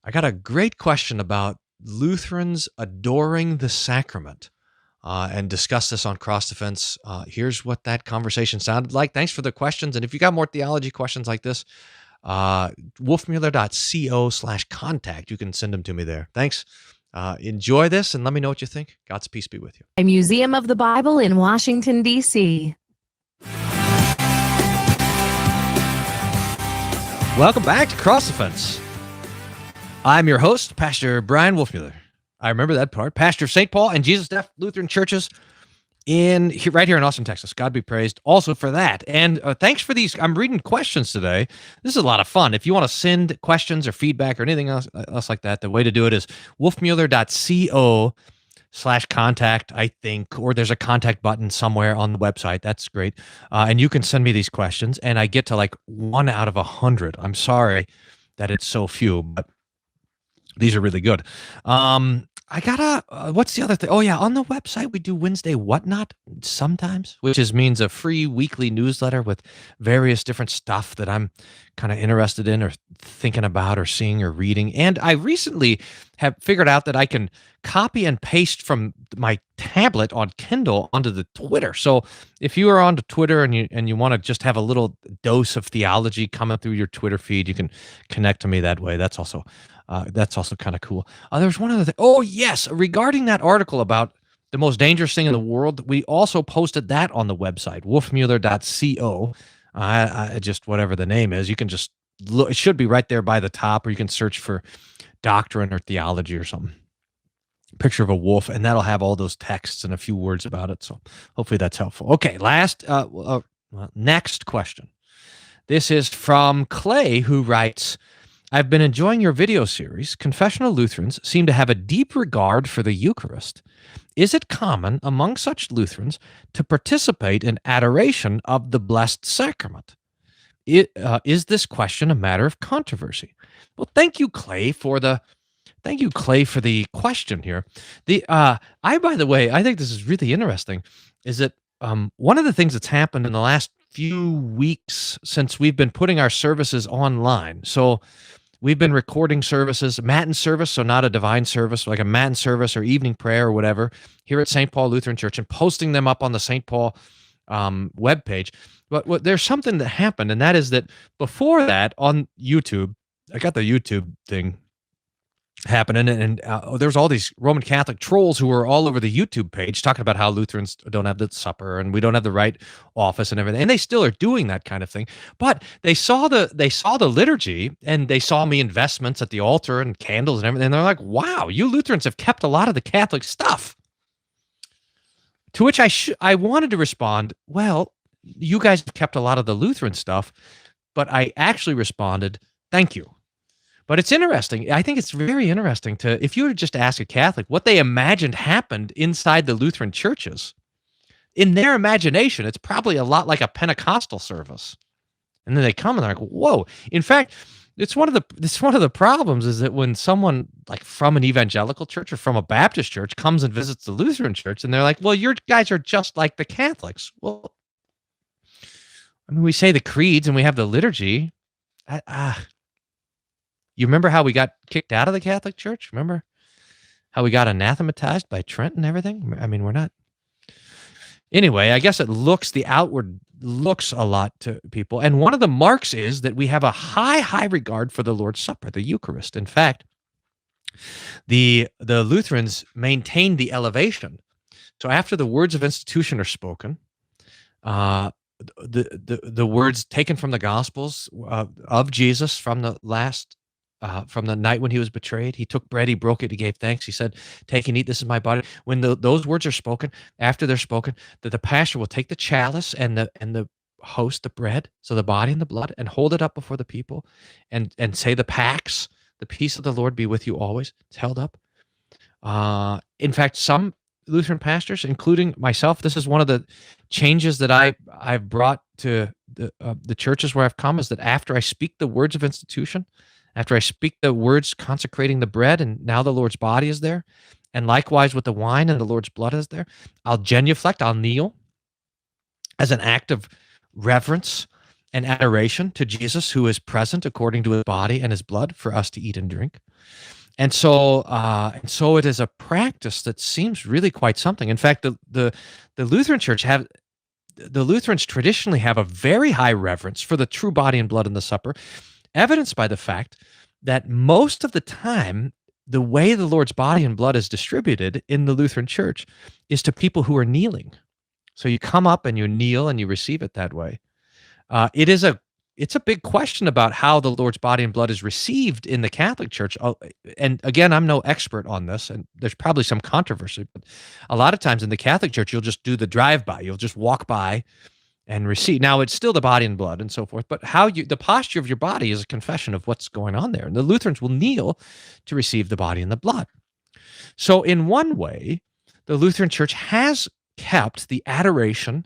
I got a great question about Lutherans adoring the sacrament and discuss this on Cross Defense. Here's what that conversation sounded like. Thanks for the questions. And if you got more theology questions like this, wolfmueller.co/contact, you can send them to me there. Thanks. Enjoy this and let me know what you think. God's peace be with you. A Museum of the Bible in Washington, D.C. Welcome back to Cross Defense. I'm your host, Pastor Brian Wolfmueller. I remember that part. Pastor of St. Paul and Jesus Deaf Lutheran Churches right here in Austin, Texas. God be praised also for that. And thanks for these. I'm reading questions today. This is a lot of fun. If you want to send questions or feedback or anything else like that, the way to do it is wolfmueller.co/contact, I think, or there's a contact button somewhere on the website. That's great. And you can send me these questions, and I get to like 1 out of 100. I'm sorry that it's so few, but these are really good. I gotta, what's the other thing? Oh yeah, on the website, we do Wednesday Whatnot sometimes, which means a free weekly newsletter with various different stuff that I'm kind of interested in or thinking about or seeing or reading. And I recently have figured out that I can copy and paste from my tablet on Kindle onto the Twitter. So if you are on to Twitter and you want to just have a little dose of theology coming through your Twitter feed, you can connect to me that way. That's also kind of cool. There's one other thing. Oh, yes. Regarding that article about the most dangerous thing in the world, we also posted that on the website, wolfmueller.co. Just whatever the name is, you can just look. It should be right there by the top, or you can search for doctrine or theology or something. Picture of a wolf, and that'll have all those texts and a few words about it. So hopefully that's helpful. Okay, next question. This is from Clay, who writes, I've been enjoying your video series. Confessional Lutherans seem to have a deep regard for the Eucharist. Is it common among such Lutherans to participate in adoration of the Blessed Sacrament? Is this question a matter of controversy? Well, thank you, Clay, for the question here. By the way, I think this is really interesting, is that one of the things that's happened in the last few weeks since we've been putting our services online. So we've been recording services, Matin service, so not a divine service, like a Matin service or evening prayer or whatever, here at St. Paul Lutheran Church, and posting them up on the St. Paul webpage. But there's something that happened, and that is that before that on YouTube, I got the YouTube thing happening, and there's all these Roman Catholic trolls who are all over the YouTube page talking about how Lutherans don't have the supper and we don't have the right office and everything, and they still are doing that kind of thing. But they saw the liturgy, and they saw me investments at the altar and candles and everything, and they're like, wow, you Lutherans have kept a lot of the Catholic stuff. To which I wanted to respond, well, you guys have kept a lot of the Lutheran stuff, but I actually responded, thank you. But it's interesting. I think it's very interesting if you were to just ask a Catholic what they imagined happened inside the Lutheran churches, in their imagination, it's probably a lot like a Pentecostal service. And then they come and they're like, whoa. In fact, it's one of the problems is that when someone like from an evangelical church or from a Baptist church comes and visits the Lutheran church, and they're like, well, your guys are just like the Catholics. Well, I mean, we say the creeds and we have the liturgy. You remember how we got kicked out of the Catholic Church? Remember how we got anathematized by Trent and everything? I mean, we're not. Anyway, I guess the outward looks a lot to people. And one of the marks is that we have a high regard for the Lord's Supper, the Eucharist. In fact, the Lutherans maintain the elevation. So after the words of institution are spoken, the words taken from the Gospels of Jesus from the night when he was betrayed, he took bread, he broke it, he gave thanks. He said, take and eat, this is my body. When those words are spoken, after they're spoken, that the pastor will take the chalice and the host, the bread, so the body and the blood, and hold it up before the people and say the Pax, the peace of the Lord be with you always. It's held up. In fact, some Lutheran pastors, including myself, this is one of the changes that I've brought to the churches where I've come, is that after I speak the words of institution, after I speak the words consecrating the bread, and now the Lord's body is there, and likewise with the wine and the Lord's blood is there, I'll genuflect, I'll kneel as an act of reverence an adoration to Jesus who is present according to his body and his blood for us to eat and drink. And so it is a practice that seems really quite something. In fact, the Lutheran Church the Lutherans traditionally have a very high reverence for the true body and blood in the supper, evidenced by the fact that most of the time, the way the Lord's body and blood is distributed in the Lutheran Church is to people who are kneeling. So you come up and you kneel and you receive it that way. It's a big question about how the Lord's body and blood is received in the Catholic Church. And again, I'm no expert on this, and there's probably some controversy. But a lot of times in the Catholic Church, you'll just do the drive-by. You'll just walk by and receive. Now, it's still the body and blood and so forth, but the posture of your body is a confession of what's going on there. And the Lutherans will kneel to receive the body and the blood. So in one way, the Lutheran Church has kept the adoration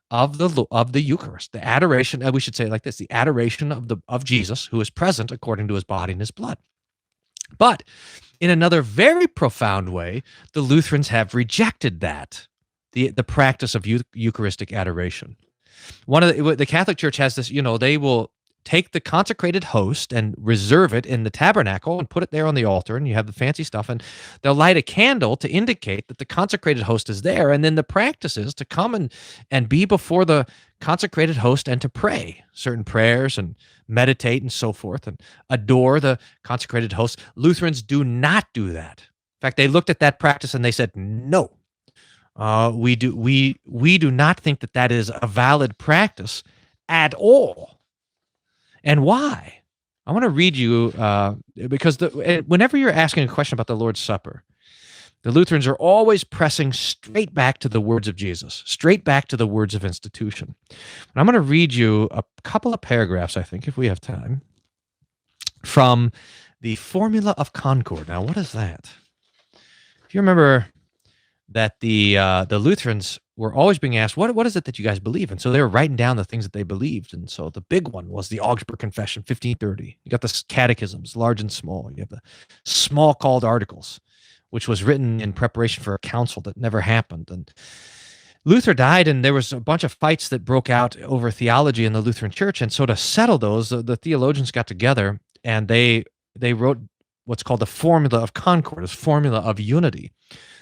of the Eucharist, the adoration, we should say it like this, the adoration of Jesus who is present according to his body and his blood. But in another very profound way, the Lutherans have rejected that, the practice of Eucharistic adoration. The Catholic Church has this, they will take the consecrated host and reserve it in the tabernacle and put it there on the altar, and you have the fancy stuff, and they'll light a candle to indicate that the consecrated host is there. And then the practice is to come and be before the consecrated host and to pray certain prayers and meditate and so forth and adore the consecrated host. Lutherans do not do that. In fact, they looked at that practice and they said, no, we do not think that is a valid practice at all. And why? I want to read you, because whenever you're asking a question about the Lord's Supper, the Lutherans are always pressing straight back to the words of Jesus, straight back to the words of institution. And I'm going to read you a couple of paragraphs, I think, if we have time, from the Formula of Concord. Now, what is that? If you remember that the Lutherans were always being asked, what is it that you guys believe? And so they were writing down the things that they believed. And so the big one was the Augsburg Confession, 1530. You got the catechisms, large and small. You have the small called articles, which was written in preparation for a council that never happened. And Luther died, and there was a bunch of fights that broke out over theology in the Lutheran Church. And so to settle those, the theologians got together, and they wrote what's called the Formula of Concord, this formula of unity,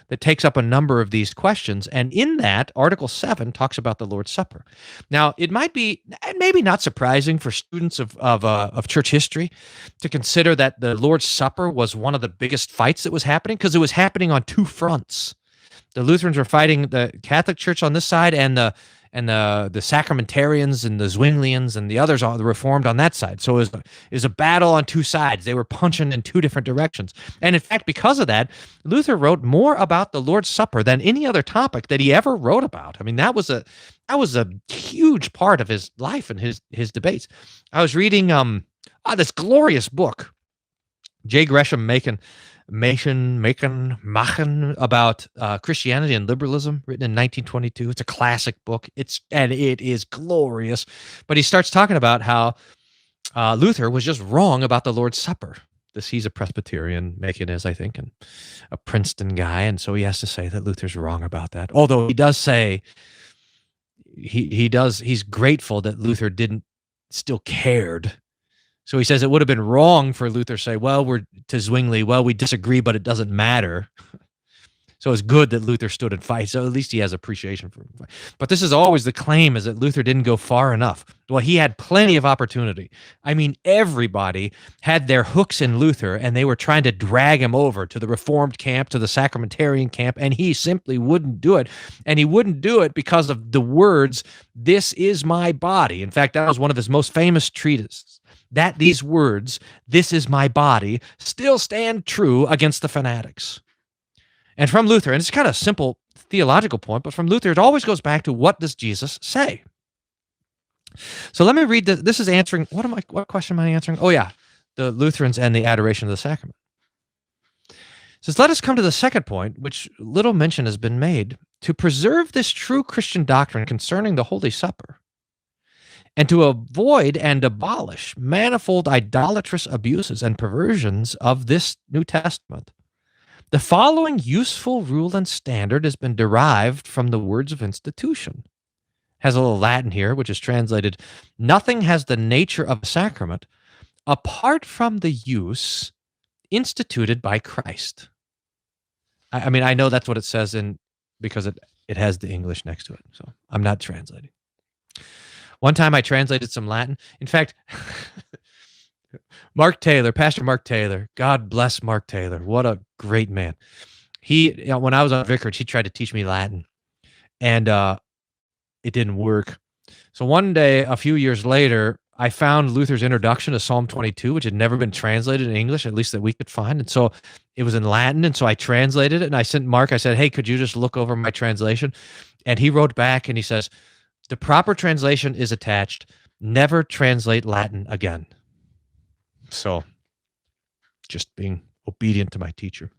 that takes up a number of these questions. And in that, Article 7 talks about the Lord's Supper. Now, it might be maybe not surprising for students of church history to consider that the Lord's Supper was one of the biggest fights that was happening, because it was happening on two fronts. The Lutherans were fighting the Catholic Church on this side, and the Sacramentarians and the Zwinglians and the others, the Reformed, on that side. So it was a battle on two sides. They were punching in two different directions. And in fact, because of that, Luther wrote more about the Lord's Supper than any other topic that he ever wrote about. I mean, that was a huge part of his life and his debates. I was reading this glorious book, J. Gresham Machen about Christianity and liberalism, written in 1922. It's a classic book. It is glorious. But he starts talking about how Luther was just wrong about the Lord's Supper. He's a Presbyterian, Machen is, I think, and a Princeton guy, and so he has to say that Luther's wrong about that. Although he does say he's grateful that Luther still cared. So he says it would have been wrong for Luther to say, to Zwingli, we disagree, but it doesn't matter. So it's good that Luther stood and fight. So at least he has appreciation for him. But this is always the claim, is that Luther didn't go far enough. Well, he had plenty of opportunity. I mean, everybody had their hooks in Luther, and they were trying to drag him over to the Reformed camp, to the Sacramentarian camp, and he simply wouldn't do it. And he wouldn't do it because of the words, "This is my body." In fact, that was one of his most famous treatises. That these words, "This is my body," still stand true against the fanatics. And from Luther, and it's kind of a simple theological point, but from Luther, it always goes back to, what does Jesus say? So let me read this. This is answering, what question am I answering? Oh yeah, the Lutherans and the adoration of the sacrament. It says, let us come to the second point, which little mention has been made, to preserve this true Christian doctrine concerning the Holy Supper, and to avoid and abolish manifold idolatrous abuses and perversions of this New Testament. The following useful rule and standard has been derived from the words of institution, has a little Latin here, which is translated, nothing has the nature of a sacrament apart from the use instituted by Christ. I mean, I know that's what it says because it has the English next to it. So I'm not translating. One time I translated some Latin. In fact, Pastor Mark Taylor, God bless Mark Taylor. What a great man. When I was on vicarage, he tried to teach me Latin, and it didn't work. So one day, a few years later, I found Luther's introduction to Psalm 22, which had never been translated in English, at least that we could find. And so it was in Latin. And so I translated it and I sent Mark, I said, hey, could you just look over my translation? And he wrote back and he says, the proper translation is attached. Never translate Latin again. So just being obedient to my teacher.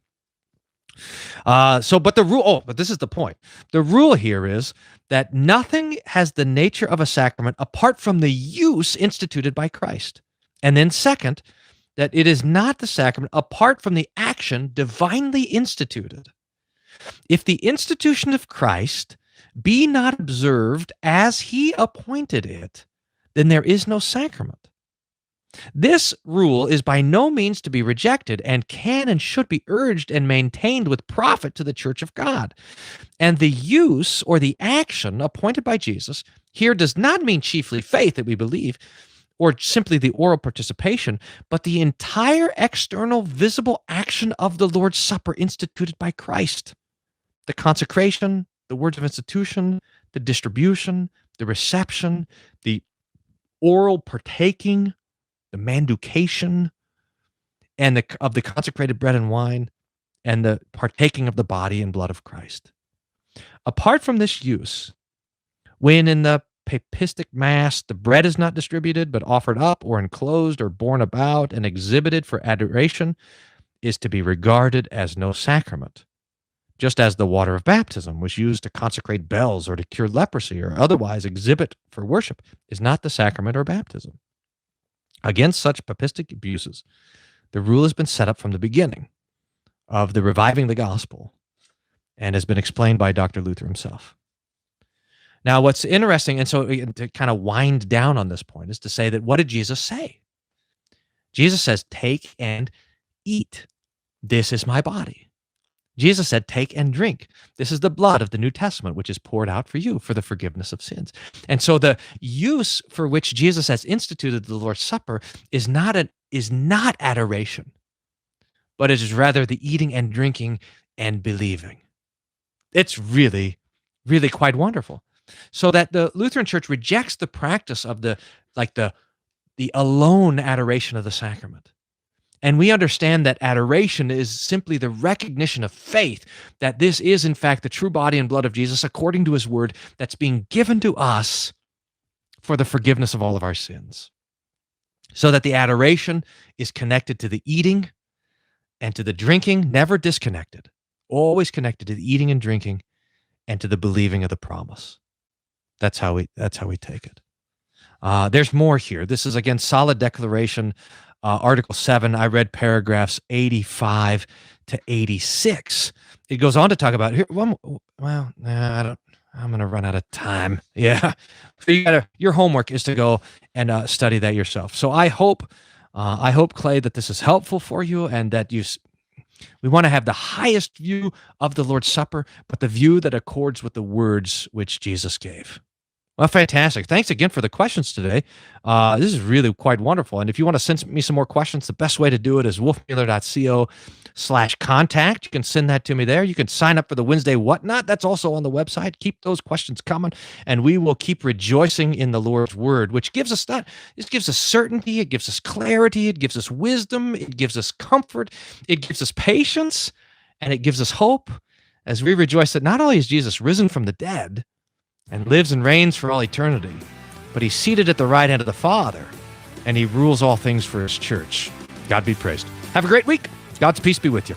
But this is the point. The rule here is that nothing has the nature of a sacrament apart from the use instituted by Christ. And then second, that it is not the sacrament apart from the action divinely instituted. If the institution of Christ be not observed as he appointed it, then there is no sacrament. This rule is by no means to be rejected and can and should be urged and maintained with profit to the Church of God. And the use or the action appointed by Jesus here does not mean chiefly faith that we believe or simply the oral participation, but the entire external visible action of the Lord's Supper instituted by Christ. The consecration, the words of institution, the distribution, the reception, the oral partaking, the manducation, and of the consecrated bread and wine, and the partaking of the body and blood of Christ. Apart from this use, when in the papistic mass the bread is not distributed, but offered up or enclosed or borne about and exhibited for adoration, is to be regarded as no sacrament, just as the water of baptism was used to consecrate bells or to cure leprosy or otherwise exhibit for worship is not the sacrament or baptism. Against such papistic abuses, the rule has been set up from the beginning of the reviving the gospel and has been explained by Dr. Luther himself. Now, what's interesting, and so to kind of wind down on this point, is to say that what did Jesus say? Jesus says, take and eat. This is my body. Jesus said, take and drink. This is the blood of the New Testament, which is poured out for you for the forgiveness of sins. And so the use for which Jesus has instituted the Lord's Supper is not adoration, but it is rather the eating and drinking and believing. It's really, really quite wonderful. So that the Lutheran Church rejects the practice of the alone adoration of the sacrament. And we understand that adoration is simply the recognition of faith that this is, in fact, the true body and blood of Jesus according to his word that's being given to us for the forgiveness of all of our sins. So that the adoration is connected to the eating and to the drinking, never disconnected, always connected to the eating and drinking and to the believing of the promise. That's how we take it. There's more here. This is, again, Solid Declaration, Article 7. I read paragraphs 85 to 86. It goes on to talk about here. I'm going to run out of time. Yeah. So your homework is to go and study that yourself. So I hope, Clay, that this is helpful for you and that we want to have the highest view of the Lord's Supper, but the view that accords with the words which Jesus gave. Well, fantastic. Thanks again for the questions today. This is really quite wonderful. And if you want to send me some more questions, the best way to do it is wolfmueller.co/contact. You can send that to me there. You can sign up for the Wednesday Whatnot. That's also on the website. Keep those questions coming, and we will keep rejoicing in the Lord's word, which gives us it gives us certainty. It gives us clarity. It gives us wisdom. It gives us comfort. It gives us patience, and it gives us hope as we rejoice that not only is Jesus risen from the dead, and lives and reigns for all eternity, but he's seated at the right hand of the Father, and he rules all things for his church. God be praised. Have a great week. God's peace be with you.